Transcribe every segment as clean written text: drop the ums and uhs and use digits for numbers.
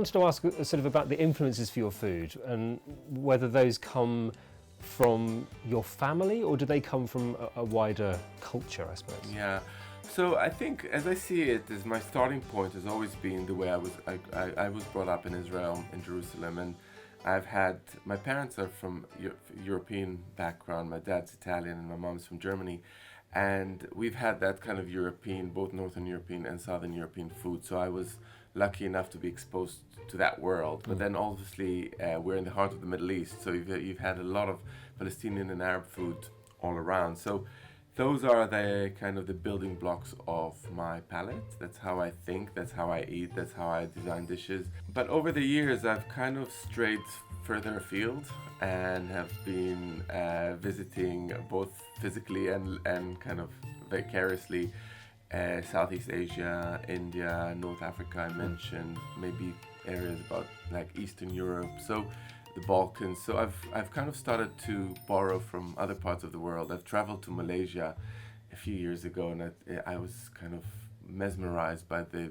wanted to ask sort of about the influences for your food and whether those come from your family or do they come from a wider culture, I suppose? Yeah. So I think, as I see it, is my starting point has always been the way I was brought up in Israel, in Jerusalem, and my parents are from European background. My dad's Italian and my mom's from Germany. And we've had that kind of European, both Northern European and Southern European food. So I was lucky enough to be exposed to that world. But then obviously we're in the heart of the Middle East. So you've had a lot of Palestinian and Arab food all around. So those are the kind of the building blocks of my palate. That's how I think, that's how I eat, that's how I design dishes. But over the years, I've kind of strayed further afield and have been visiting both physically and kind of vicariously Southeast Asia, India, North Africa I mentioned, maybe areas about like Eastern Europe, so the Balkans. So I've kind of started to borrow from other parts of the world. I've traveled to Malaysia a few years ago and I was kind of mesmerized by the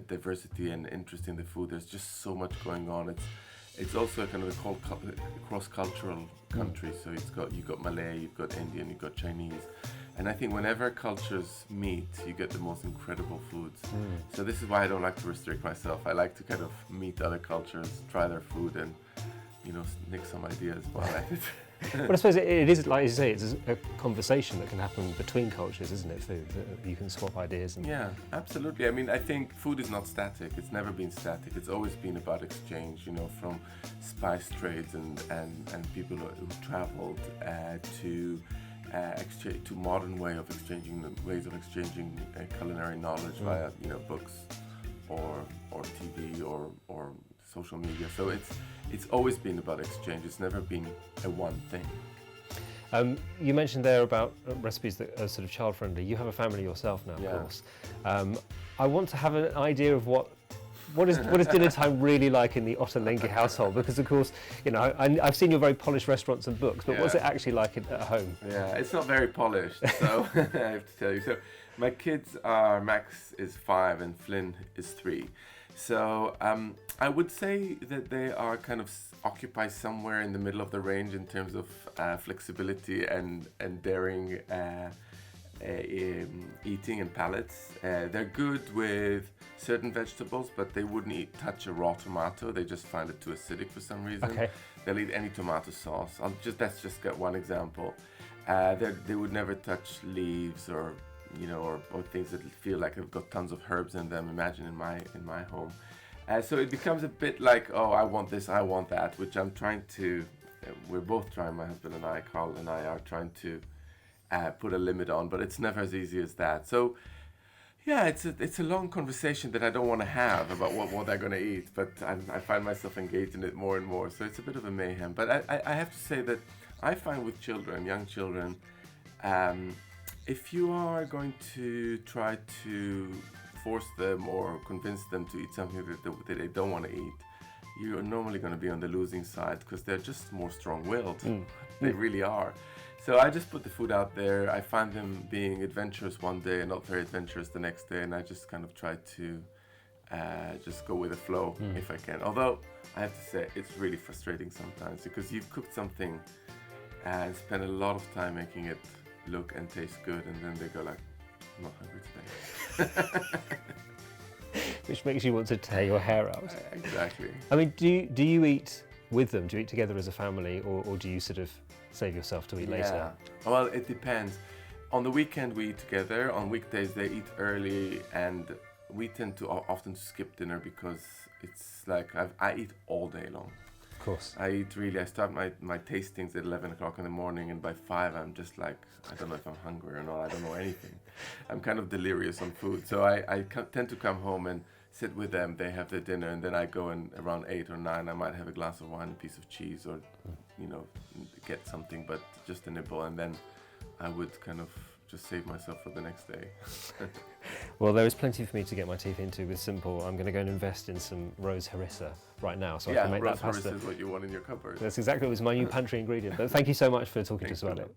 diversity and interest in the food. There's just so much going on. It's also a kind of a cross-cultural country, so you've got Malay, you've got Indian, you've got Chinese, and I think whenever cultures meet, you get the most incredible foods. So this is why I don't like to restrict myself. I like to kind of meet other cultures, try their food, and nick some ideas while at it. But I suppose it is, like you say, it's a conversation that can happen between cultures, isn't it, food? You can swap ideas. Yeah, absolutely. I mean, I think food is not static. It's never been static. It's always been about exchange, from spice trades and people who traveled to modern ways of exchanging culinary knowledge via, books or TV or social media. So it's always been about exchange. It's never been a one thing. You mentioned there about recipes that are sort of child friendly. You have a family yourself now, of course. I want to have an idea of what is dinner time really like in the Ottolenghi household? Because of course, I've seen your very polished restaurants and books, but what's it actually like at home? Yeah, it's not very polished, so I have to tell you. So my kids are, Max is 5 and Flynn is 3. So I would say that they are kind of occupy somewhere in the middle of the range in terms of flexibility and daring eating and palates. They're good with certain vegetables, but they wouldn't touch a raw tomato. They just find it too acidic for some reason. Okay. They'll eat any tomato sauce. That's just got one example. They would never touch leaves or things that feel like they've got tons of herbs in them. Imagine in my home. So it becomes a bit like, I want this, I want that, which I'm trying to. We're both trying. My husband and I, Carl and I, are trying to put a limit on, but it's never as easy as that. So yeah, it's a long conversation that I don't want to have about what they're going to eat, but I find myself engaged in it more and more. So it's a bit of a mayhem. But I have to say that I find with children, young children, if you are going to try to force them or convince them to eat something that they don't want to eat, you're normally going to be on the losing side because they're just more strong-willed. They really are. So I just put the food out there. I find them being adventurous one day and not very adventurous the next day, and I just kind of try to just go with the flow if I can. Although I have to say it's really frustrating sometimes because you've cooked something and spent a lot of time making it look and taste good, and then they go like, I'm not hungry today. Which makes you want to tear your hair out. Exactly. I mean, do you eat with them? Do you eat together as a family, or do you sort of save yourself to eat later? Well, it depends. On the weekend we eat together. On weekdays they eat early, and we tend to often skip dinner because it's like I eat all day long. Of course. I start my tastings at 11 o'clock in the morning, and by 5 I'm just like, I don't know if I'm hungry or not. I don't know anything. I'm kind of delirious on food. So I tend to come home and sit with them. They have their dinner, and then I go, and around 8 or 9 I might have a glass of wine, a piece of cheese, or get something, but just a nibble, and then I would kind of just save myself for the next day. Well, there is plenty for me to get my teeth into with simple. I'm going to go and invest in some rose harissa right now, so I can make that pasta. Rose harissa is what you want in your cupboard. That's exactly what was my new pantry ingredient. But thank you so much for talking to us about it.